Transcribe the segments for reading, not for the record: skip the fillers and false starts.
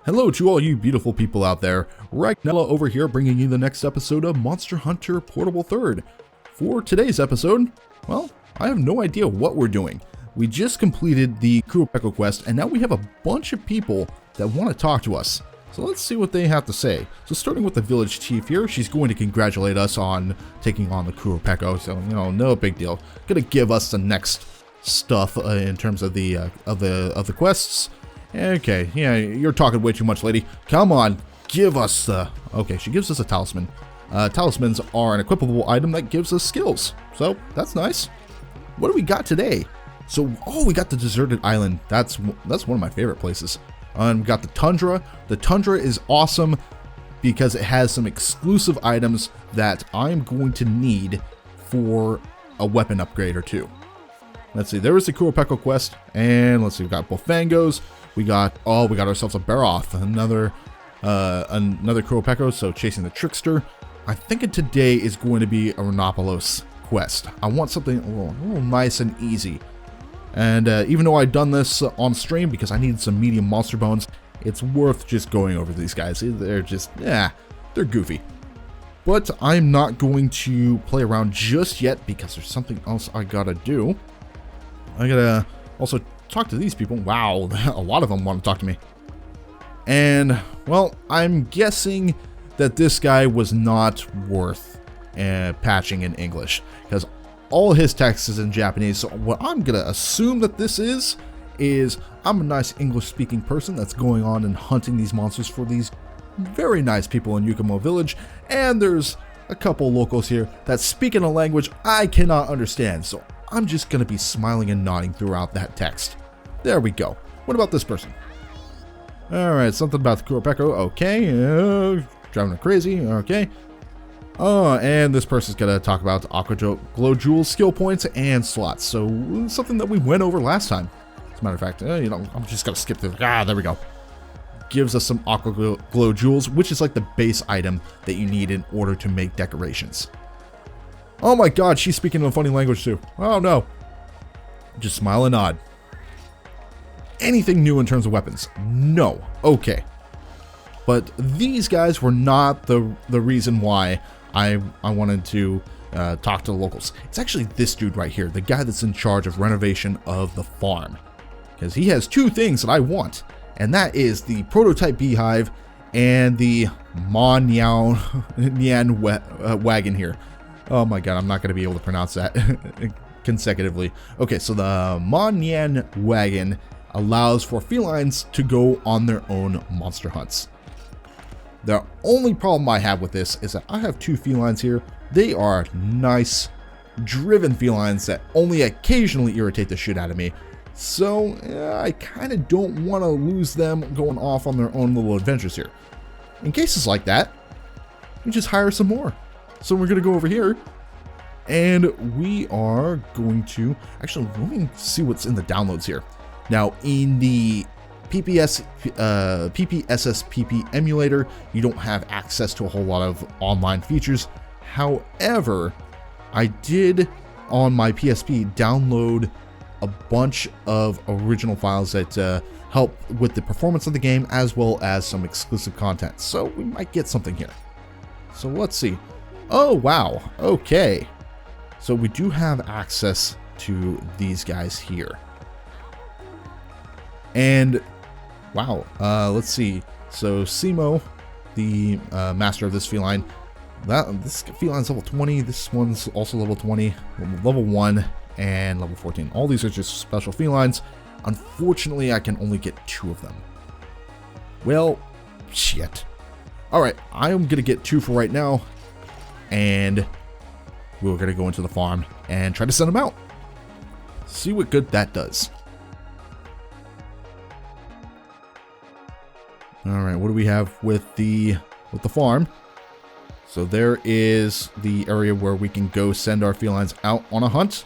Hello to all you beautiful people out there. Regnilla over here bringing you the next episode of Monster Hunter Portable 3rd. For today's episode, well, I have no idea what we're doing. We just completed the Kurapeko quest and now we have a bunch of people that want to talk to us. So let's see what they have to say. So starting with the village chief here, she's going to congratulate us on taking on the Kurapeko, so no big deal. Gonna give us the next stuff in terms of the quests. Okay, yeah, you're talking way too much, lady. Come on, give us the... Okay, she gives us a talisman. Talismans are an equipable item that gives us skills, so that's nice. What do we got today? So, we got the deserted island. That's one of my favorite places. We got the tundra. The tundra is awesome because it has some exclusive items that I'm going to need for a weapon upgrade or two. Let's see, there is the Kurapeko quest, and let's see, we got Bofangos. We got ourselves a Baroth, another Kurapeko, so chasing the trickster. I think today is going to be a Rhenopolos quest. I want something a little nice and easy. And even though I've done this on stream because I need some medium monster bones, it's worth just going over these guys. They're just, they're goofy. But I'm not going to play around just yet because there's something else I gotta do. I gotta also talk to these people. Wow, a lot of them want to talk to me. And, well, I'm guessing that this guy was not worth patching in English, because all his text is in Japanese. So what I'm going to assume that this is I'm a nice English-speaking person that's going on and hunting these monsters for these very nice people in Yukumo Village, and there's a couple locals here that speak in a language I cannot understand, so I'm just going to be smiling and nodding throughout that text. There we go. What about this person? Alright, something about the Kurapeko. Okay. Driving her crazy. Okay. And this person's going to talk about Aqua Glow Jewels, skill points, and slots. So, something that we went over last time. As a matter of fact, I'm just going to skip through. There we go. Gives us some Aqua Glow Jewels, which is like the base item that you need in order to make decorations. Oh my god, she's speaking in a funny language too. Oh no. Just smile and nod. Anything new in terms of weapons? No. Okay. But these guys were not the reason why I wanted to talk to the locals. It's actually this dude right here, the guy that's in charge of renovation of the farm. Because he has two things that I want, and that is the prototype beehive and the Nyan wagon here. Oh my god, I'm not going to be able to pronounce that consecutively. Okay, so the Nyan wagon allows for felines to go on their own monster hunts. The only problem I have with this is that I have two felines here. They are nice, driven felines that only occasionally irritate the shit out of me. So I kind of don't want to lose them going off on their own little adventures here. In cases like that, you just hire some more. So we're going to go over here, and we are going to... Actually, let me see what's in the downloads here. Now, in the PPSSPP emulator, you don't have access to a whole lot of online features. However, I did, on my PSP, download a bunch of original files that help with the performance of the game, as well as some exclusive content. So we might get something here. So let's see. Oh, wow. Okay. So we do have access to these guys here. And, wow. Let's see. So Simo, the master of this feline, this feline's level 20. This one's also level 20, level 1, and level 14. All these are just special felines. Unfortunately, I can only get 2 of them. Well, shit. Alright, I'm going to get 2 for right now. And we're going to go into the farm and try to send them out. See what good that does. Alright, what do we have with the farm? So there is the area where we can go send our felines out on a hunt.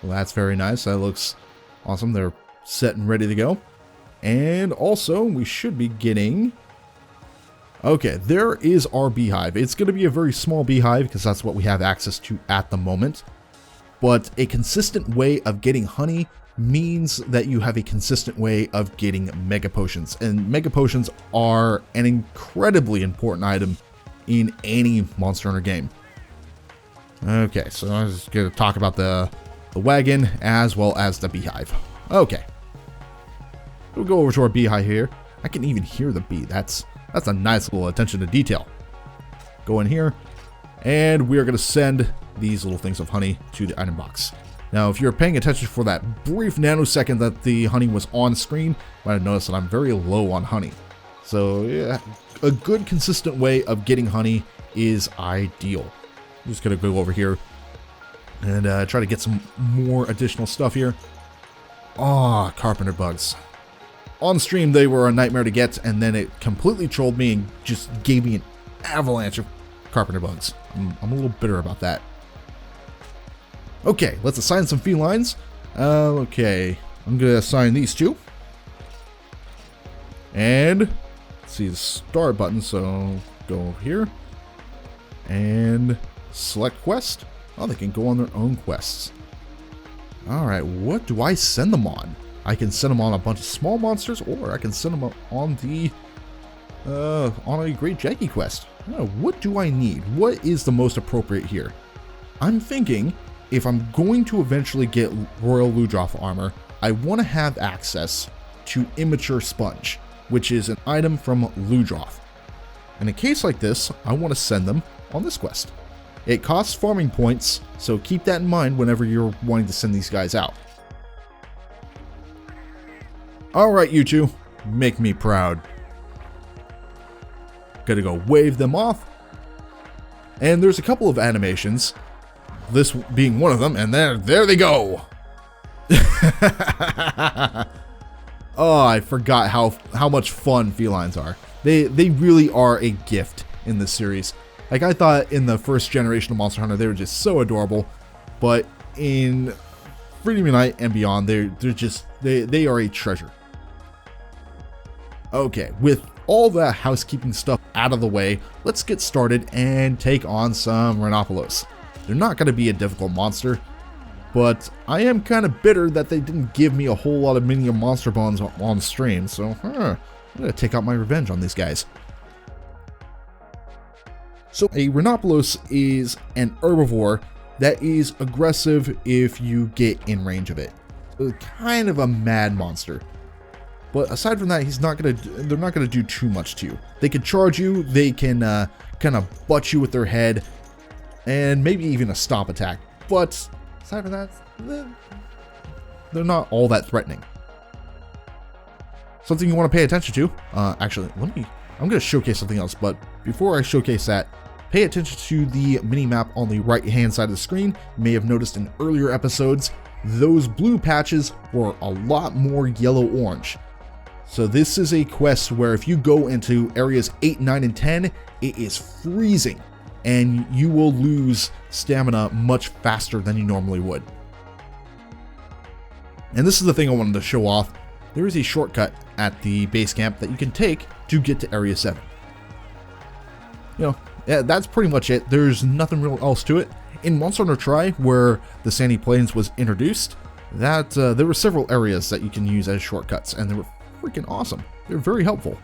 Well, that's very nice. That looks awesome. They're set and ready to go. And also, we should be getting... Okay, there is our beehive. It's going to be a very small beehive because that's what we have access to at the moment. but a consistent way of getting honey means that you have a consistent way of getting mega potions, and mega potions are an incredibly important item in any Monster Hunter game. Okay, so I was going to talk about the wagon as well as the beehive. Okay, we'll go over to our beehive here. I can even hear the bee. That's a nice little attention to detail. Go in here, and we are going to send these little things of honey to the item box. Now, if you're paying attention for that brief nanosecond that the honey was on screen, you might have noticed that I'm very low on honey. So, yeah, a good consistent way of getting honey is ideal. I'm just going to go over here and try to get some more additional stuff here. Ah, carpenter bugs. On stream, they were a nightmare to get, and then it completely trolled me and just gave me an avalanche of carpenter bugs. I'm a little bitter about that. Okay, let's assign some felines. Okay, I'm going to assign these two. And let's see the start button, so go over here. And select quest. Oh, they can go on their own quests. Alright, what do I send them on? I can send them on a bunch of small monsters, or I can send them on the on a Great Jackie quest. What do I need? What is the most appropriate here? I'm thinking, if I'm going to eventually get Royal Ludroth armor, I want to have access to Immature Sponge, which is an item from Ludroth. In a case like this, I want to send them on this quest. It costs farming points, so keep that in mind whenever you're wanting to send these guys out. Alright, you two, make me proud. Gotta go wave them off. And there's a couple of animations, this being one of them, and there they go! Oh, I forgot how much fun felines are. They really are a gift in this series. Like, I thought in the first generation of Monster Hunter they were just so adorable, but in Freedom Unite and beyond, they are a treasure. Okay, with all the housekeeping stuff out of the way, let's get started and take on some Rhenopolos. They're not going to be a difficult monster, but I am kind of bitter that they didn't give me a whole lot of minion monster bones on stream, so I'm going to take out my revenge on these guys. So a Rhenopolos is an herbivore that is aggressive if you get in range of it. So kind of a mad monster. But aside from that, they're not gonna do too much to you. They can charge you, they can kind of butt you with their head, and maybe even a stomp attack. But aside from that, they're not all that threatening. Something you want to pay attention to. Actually, I'm gonna showcase something else, but before I showcase that, pay attention to the mini-map on the right-hand side of the screen. You may have noticed in earlier episodes, those blue patches were a lot more yellow-orange. So this is a quest where if you go into areas 8, 9, and 10, it is freezing, and you will lose stamina much faster than you normally would. And this is the thing I wanted to show off. There is a shortcut at the base camp that you can take to get to Area 7. Yeah, that's pretty much it. There's nothing real else to it. In Monster Hunter Tri, where the Sandy Plains was introduced, there were several areas that you can use as shortcuts, and they were freaking awesome. They're very helpful.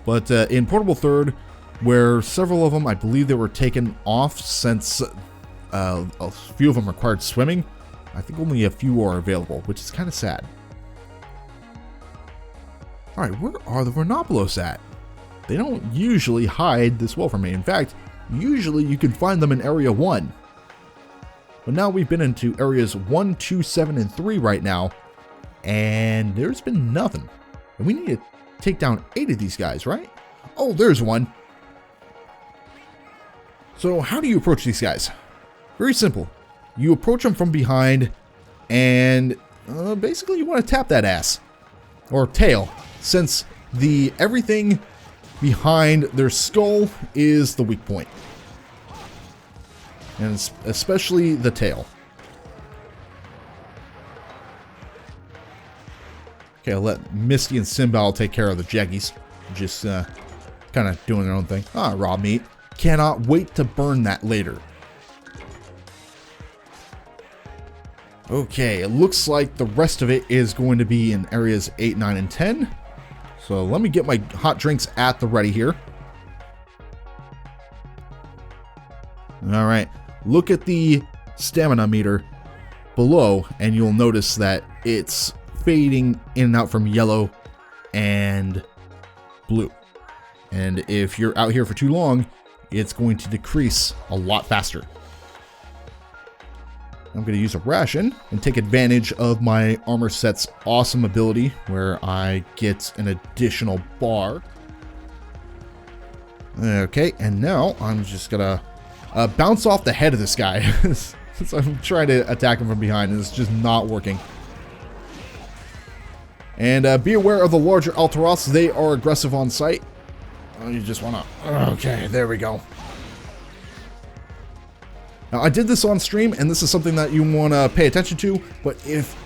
But in Portable Third, where several of them, I believe they were taken off since a few of them required swimming, I think only a few are available, which is kind of sad. Alright, where are the Rhenopolos at? They don't usually hide this well from me. In fact, usually you can find them in Area 1. But now we've been into Areas 1, 2, 7, and 3 right now, and there's been nothing. And we need to take down 8 of these guys, right? Oh, there's one. So how do you approach these guys? Very simple. You approach them from behind, and basically you want to tap that ass. Or tail, since everything behind their skull is the weak point. And especially the tail. Okay, I'll let Misty and Simbal take care of the Jaggies. Just kind of doing their own thing. Ah, raw meat. Cannot wait to burn that later. Okay, it looks like the rest of it is going to be in areas 8, 9, and 10. So let me get my hot drinks at the ready here. All right, look at the stamina meter below, and you'll notice that it's fading in and out from yellow and blue. And if you're out here for too long, it's going to decrease a lot faster. I'm going to use a ration and take advantage of my armor set's awesome ability where I get an additional bar. Okay, and now I'm just going to bounce off the head of this guy. So I'm trying to attack him from behind and it's just not working. And be aware of the larger Altaroths. They are aggressive on sight. Oh, you just want to... Okay, there we go. Now, I did this on stream, and this is something that you want to pay attention to, but if...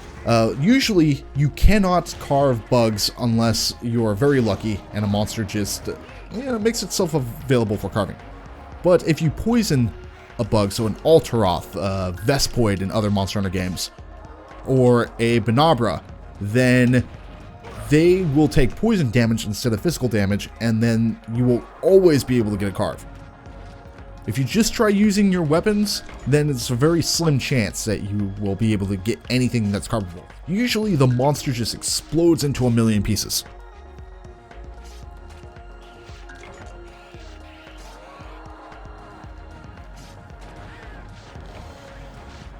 usually, you cannot carve bugs unless you're very lucky and a monster just makes itself available for carving. But if you poison a bug, so an Altaroth, Vespoid in other Monster Hunter games, or a Benabra, then they will take poison damage instead of physical damage, and then you will always be able to get a carve. If you just try using your weapons, then it's a very slim chance that you will be able to get anything that's carvable. Usually the monster just explodes into a million pieces.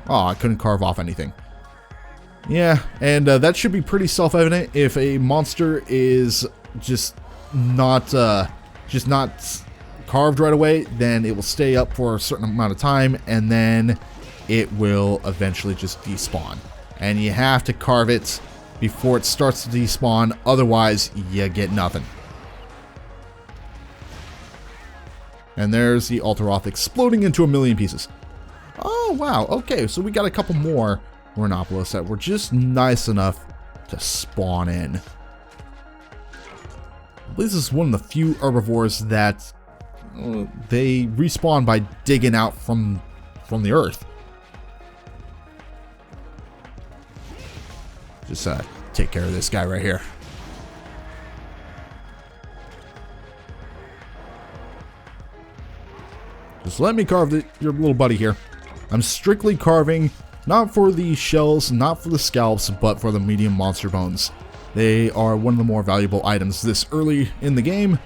Oh, I couldn't carve off anything. Yeah, and that should be pretty self-evident. If a monster is just not carved right away, then it will stay up for a certain amount of time, and then it will eventually just despawn. And you have to carve it before it starts to despawn, otherwise you get nothing. And there's the Altaroth exploding into a million pieces. Oh, wow. Okay, so we got a couple more Rhenopolos that were just nice enough to spawn in. I believe this is one of the few herbivores that they respawn by digging out from the earth. Just take care of this guy right here. Just let me carve your little buddy here. I'm strictly carving, not for the shells, not for the scalps, but for the medium monster bones. They are one of the more valuable items this early in the game,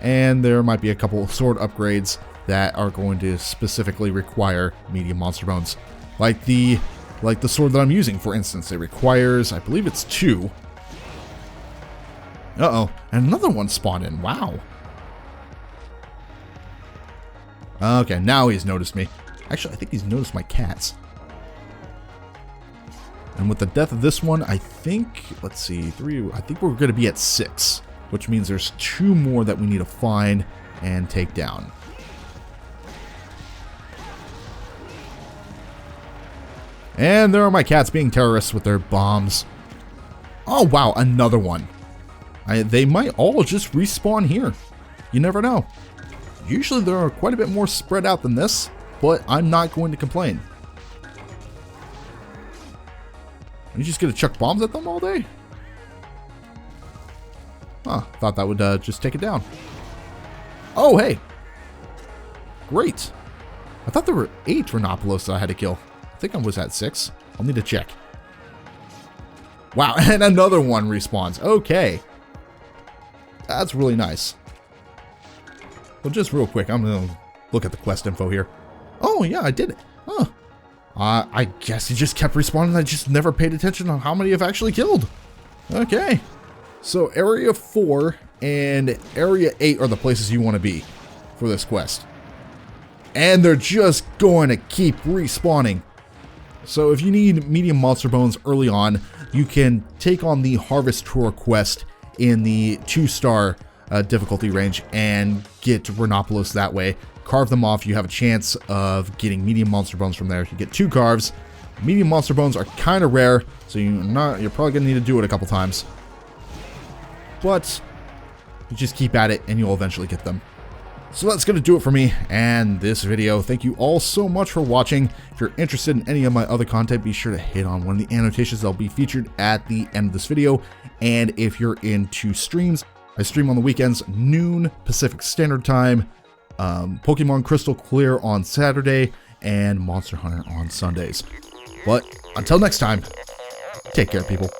and there might be a couple sword upgrades that are going to specifically require medium monster bones. Like the sword that I'm using, for instance. It requires, I believe it's 2. Uh-oh, and another one spawned in. Wow. Okay, now he's noticed me. Actually, I think he's noticed my cats. And with the death of this one, I think, let's see, 3, I think we're going to be at 6, which means there's 2 more that we need to find and take down. And there are my cats being terrorists with their bombs. Oh, wow, another one. They might all just respawn here. You never know. Usually there are quite a bit more spread out than this, but I'm not going to complain. You just gonna chuck bombs at them all day? Huh, thought that would just take it down. Oh, hey. Great. I thought there were 8 Rhenopolos that I had to kill. I think I was at 6. I'll need to check. Wow, and another one respawns. Okay. That's really nice. Well, just real quick, I'm gonna look at the quest info here. Oh, yeah, I did it. Huh. I guess he just kept respawning. I just never paid attention on how many I've actually killed. Okay. So Area 4 and Area 8 are the places you want to be for this quest. And they're just going to keep respawning. So if you need medium monster bones early on, you can take on the Harvest Tour quest in the 2-star difficulty range and get Rhenopolos that way. Carve them off, you have a chance of getting medium monster bones from there. You get 2 carves. Medium monster bones are kind of rare, so you're probably going to need to do it a couple times. But you just keep at it and you'll eventually get them. So that's going to do it for me and this video. Thank you all so much for watching. If you're interested in any of my other content, be sure to hit on one of the annotations that'll be featured at the end of this video. And if you're into streams, I stream on the weekends, noon Pacific Standard Time, Pokemon Crystal Clear on Saturday, and Monster Hunter on Sundays. But until next time, take care, people.